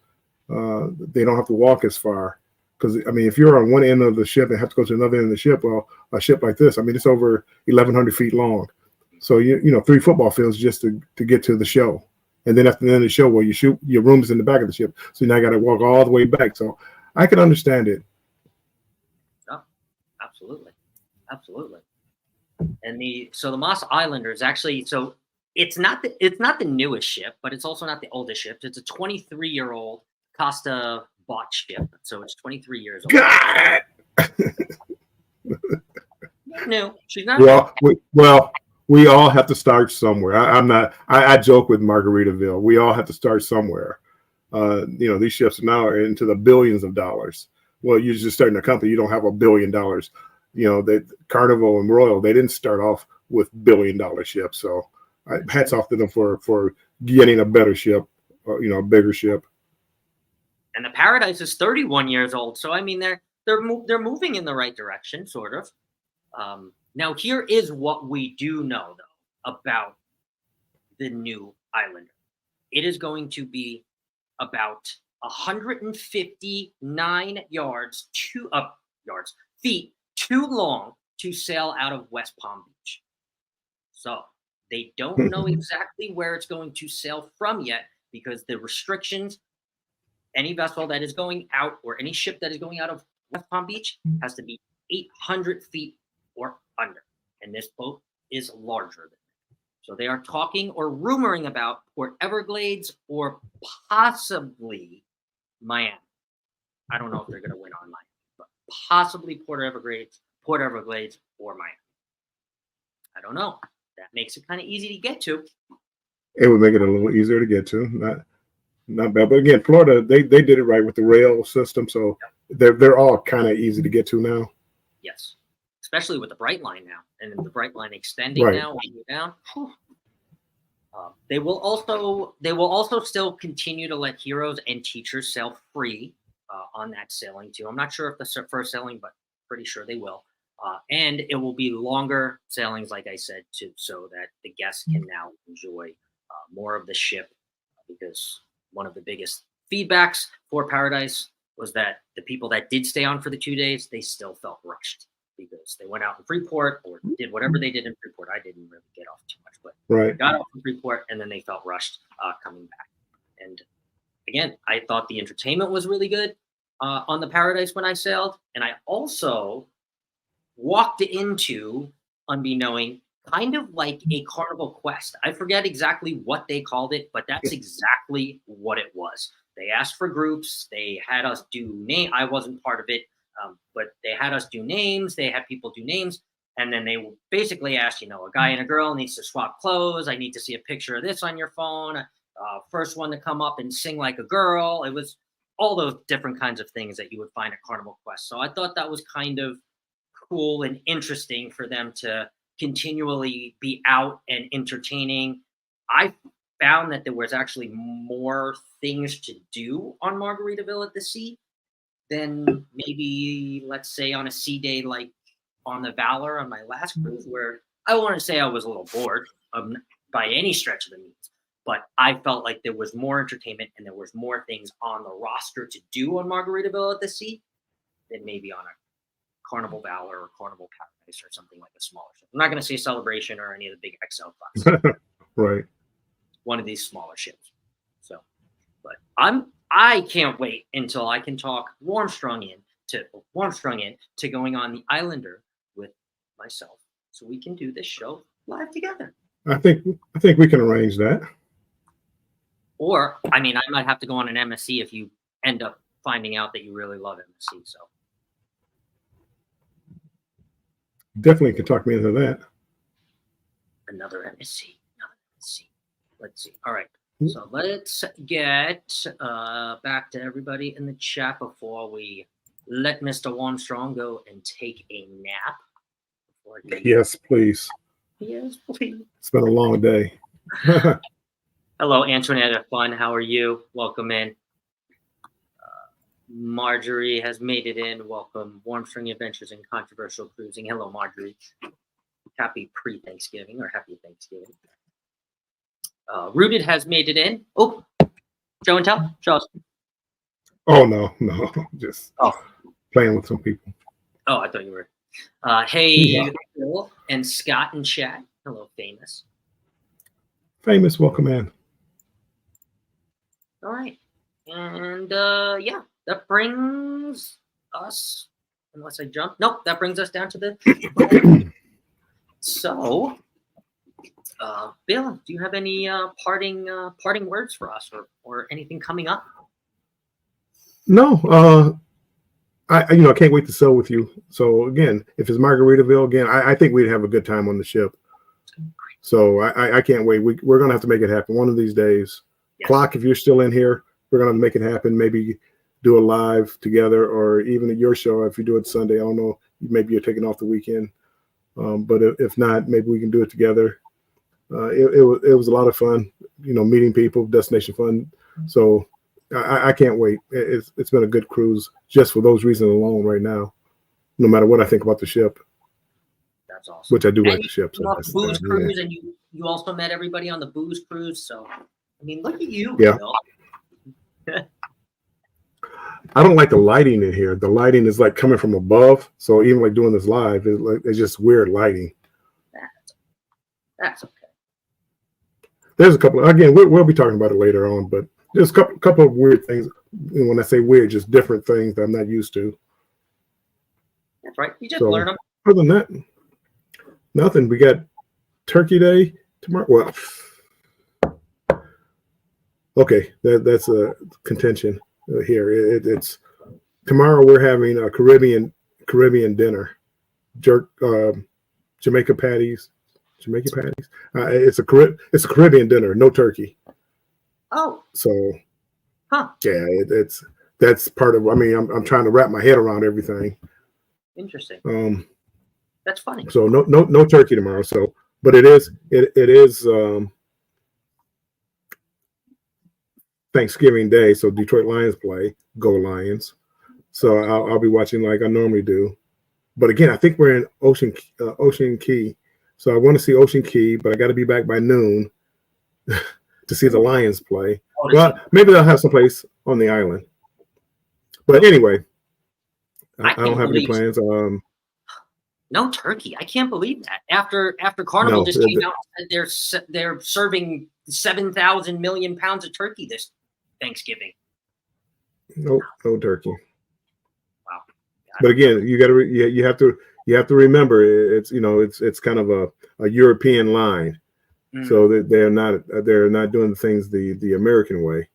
They don't have to walk as far. Because, I mean, if you're on one end of the ship and have to go to another end of the ship, well, a ship like this, I mean, it's over 1,100 feet long. So, 3 football fields just to get to the show. And then after the end of the show, well, you shoot your room is in the back of the ship, so now I got to walk all the way back. So I can understand it. Oh, absolutely, absolutely. And the Moss Islander is actually it's not the newest ship, but it's also not the oldest ship. It's a 23-year-old Costa bought ship, so it's 23 years old. God! No, she's not. We all have to start somewhere. I joke with Margaritaville. We all have to start somewhere. These ships now are into the billions of dollars. Well, you're just starting a company. You don't have $1 billion. Carnival and Royal, they didn't start off with $1 billion ships. So hats off to them for getting a better ship, a bigger ship. And the Paradise is 31 years old. So I mean, they're moving in the right direction, sort of. Now, here is what we do know, though, about the new Islander. It is going to be about 159 feet too long to sail out of West Palm Beach. So they don't know exactly where it's going to sail from yet, because the restrictions, any vessel that is going out or any ship that is going out of West Palm Beach has to be 800 feet or under, and this boat is larger than that. So they are talking or rumoring about Port Everglades or possibly Miami. I don't know if they're going to win on Miami, but possibly Port Everglades or Miami. I don't know. That makes it kind of easy to get to. It would make it a little easier to get to. Not bad, but again, Florida, they did it right with the rail system, so they're all kind of easy to get to now. Yes. Especially with the Bright Line now, and the Bright Line extending now, when you're down. They will also still continue to let heroes and teachers sail free on that sailing too. I'm not sure if the first sailing, but pretty sure they will. And it will be longer sailings, like I said, so that the guests can now enjoy more of the ship. Because one of the biggest feedbacks for Paradise was that the people that did stay on for the 2 days, they still felt rushed, because they went out in Freeport or did whatever they did in Freeport. I didn't really get off too much, but they got off in Freeport and then they felt rushed coming back. And again, I thought the entertainment was really good on the Paradise when I sailed. And I also walked into, unbeknowing, kind of like a Carnival Quest. I forget exactly what they called it, but that's exactly what it was. They asked for groups. They had us do name. I wasn't part of it. But they had us do names. They had people do names. And then they basically asked, a guy and a girl needs to swap clothes. I need to see a picture of this on your phone. First one to come up and sing like a girl. It was all those different kinds of things that you would find at Carnival Quest. So I thought that was kind of cool and interesting for them to continually be out and entertaining. I found that there was actually more things to do on Margaritaville at the Sea than maybe, let's say, on a sea day like on the Valor on my last cruise, where I want to say I was a little bored by any stretch of the means. But I felt like there was more entertainment and there was more things on the roster to do on Margaritaville at the Sea than maybe on a Carnival Valor or Carnival Paradise or something like a smaller ship. I'm not going to say Celebration or any of the big XL class. Right. One of these smaller ships. So, but I can't wait until I can talk Warmstrung in to going on the Islander with myself, so we can do this show live together. I think we can arrange that. Or, I mean, I might have to go on an MSC if you end up finding out that you really love MSC. So definitely can talk me into that. Another MSC. Let's see. All right. So let's get back to everybody in the chat before we let Mr. Armstrong go and take a nap. Yes, please. Yes, please. It's been a long day. Hello, Antoinette Fun. How are you? Welcome in. Marjorie has made it in. Welcome. Warmstring Adventures in Controversial Cruising. Hello, Marjorie. Happy pre-Thanksgiving or happy Thanksgiving. Rooted has made it in. Oh, show and tell. Show us. Oh, no. Just playing with some people. Oh, I thought you were. Hey, Phil and Scott in chat. Hello, Famous. Famous, welcome in. All right. And yeah, that brings us, unless I jump. Nope, that brings us down to the. So, Bill, do you have any parting words for us, or anything coming up? No, I can't wait to sail with you. So again, if it's Margaritaville again, I think we'd have a good time on the ship. So I can't wait. We're gonna have to make it happen one of these days. Yes. Clock, if you're still in here, we're gonna make it happen. Maybe do a live together, or even at your show if you do it Sunday. I don't know. Maybe you're taking off the weekend, but if not, maybe we can do it together. It was a lot of fun. Meeting people, destination fun. So I can't wait. It's been a good cruise just for those reasons alone right now. No matter what I think about the ship. That's awesome. Which I do and like the ship. So the booze cruise, and you also met everybody on the booze cruise. So I mean, look at you. Yeah. Bill. I don't like the lighting in here. The lighting is like coming from above. So even like doing this live, it's just weird lighting. That's okay. There's a couple. Again, we'll be talking about it later on, but there's a couple of weird things. When I say weird, just different things that I'm not used to. That's right. You just learn them. Other than that, nothing. We got Turkey Day tomorrow. Well, okay, that's a contention here. It's tomorrow. We're having a Caribbean dinner, Jamaica patties. It's a Caribbean dinner, no turkey. Oh. So. Huh. Yeah, that's part of. I mean, I'm trying to wrap my head around everything. Interesting. That's funny. So no turkey tomorrow. So, but it is Thanksgiving Day. So Detroit Lions play. Go Lions. So I'll be watching like I normally do. But again, I think we're in Ocean Key. So I want to see Ocean Key, but I got to be back by noon to see the Lions play. Well, maybe they'll have some place on the island. But anyway, I don't have any plans. No turkey. I can't believe that. After Carnival just came out, they're serving 7,000 million pounds of turkey this Thanksgiving. No turkey. Wow. But again, you have to remember it's kind of a European line. So they're not doing things the American way.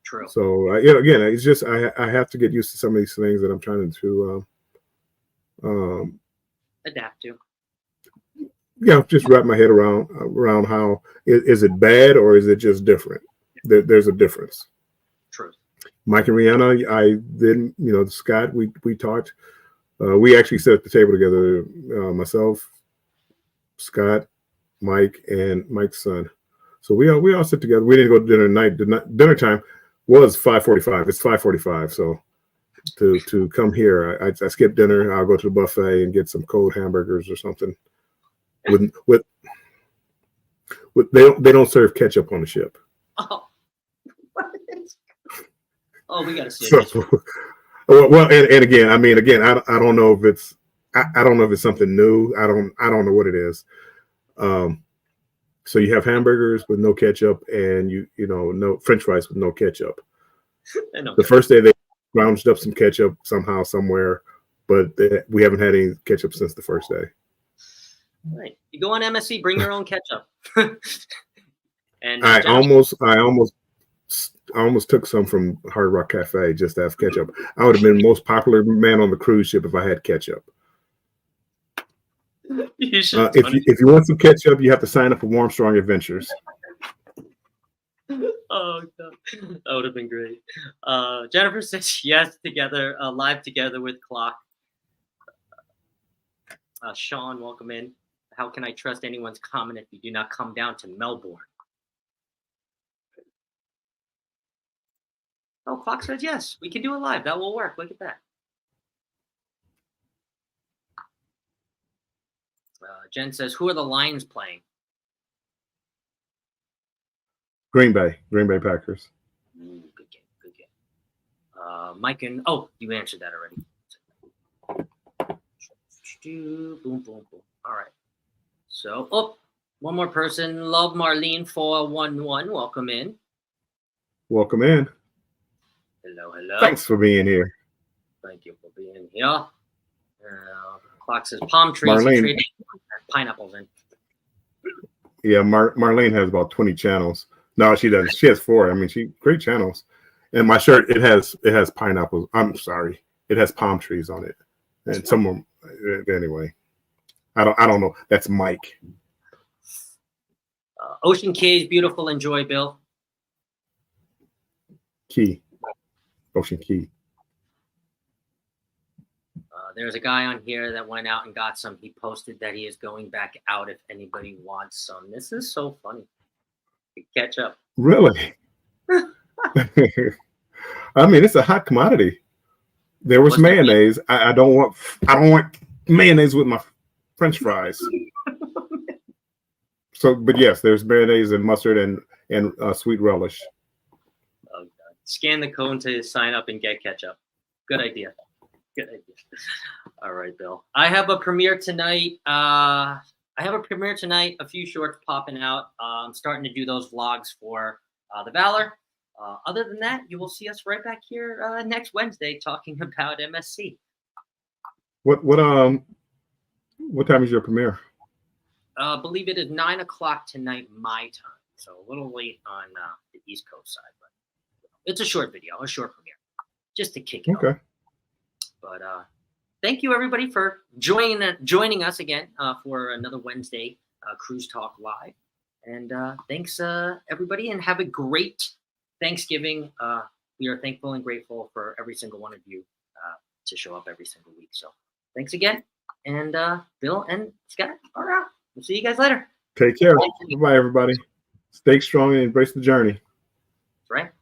True. So again, it's just I have to get used to some of these things that I'm trying to adapt to. Yeah, just wrap my head around how is it bad or is it just different? There's a difference. True. Mike and Rihanna, I didn't. Scott, we talked. We actually sat at the table together. Myself, Scott, Mike, and Mike's son. So we all sit together. We didn't go to dinner tonight. Dinner time was 5:45. It's 5:45. So to come here, I skip dinner. I'll go to the buffet and get some cold hamburgers or something. With they don't serve ketchup on the ship. Oh, oh, we gotta see so, it. Well, and again, I don't know if it's I don't know if it's something new. I don't know what it is. So you have hamburgers with no ketchup, and no French fries with no ketchup. The first day they rounded up some ketchup somehow somewhere, but we haven't had any ketchup since the first day. Right. You go on MSC, bring your own ketchup. And I almost took some from Hard Rock Cafe just to have ketchup. I would have been the most popular man on the cruise ship if I had ketchup. If you want some ketchup, you have to sign up for Warm Strong Adventures. Oh, God. That would have been great. Jennifer says yes, together, live together with Clock. Sean, welcome in. How can I trust anyone's comment if you do not come down to Melbourne? Oh, Clock says yes. We can do it live. That will work. Look at that. Jen says, who are the Lions playing? Green Bay Packers. Ooh, good game. Mike and you answered that already. Boom, boom, boom. All right. So, one more person. Love Marlene 411. Welcome in. Welcome in. Hello, hello. Thanks for being here. Thank you for being here. Clock says palm trees Marlene. trading pineapples in. Yeah, Marlene has about 20 channels. No, she doesn't. She has 4. I mean, great channels. And my shirt, it has pineapples. I'm sorry, it has palm trees on it. And some of them, anyway. I don't know. That's Mike. Ocean Key is beautiful. Enjoy, Bill. Key. Ocean Key. There's a guy on here that went out and got some. He posted that he is going back out if anybody wants some. This is so funny. Catch up. Really? I mean, it's a hot commodity. There was What's that mayonnaise. I don't want mayonnaise with my French fries. So, but yes, there's mayonnaise and mustard and sweet relish. Oh, God. Scan the code to sign up and get ketchup. Good idea. Good idea. All right, Bill. I have a premiere tonight. A few shorts popping out. I'm starting to do those vlogs for the Valor. Other than that, you will see us right back here next Wednesday talking about MSC. What time is your premiere? Believe it is 9 o'clock tonight, my time. So a little late on the East Coast side, but it's a short video, a short premiere, just to kick it off. Okay. But thank you everybody for joining us again for another Wednesday Cruise Talk Live. And thanks everybody, and have a great Thanksgiving. We are thankful and grateful for every single one of you to show up every single week. So thanks again. And Bill and Scott are out. We'll see you guys later. Take care. Bye, everybody. Stay strong and embrace the journey. That's right.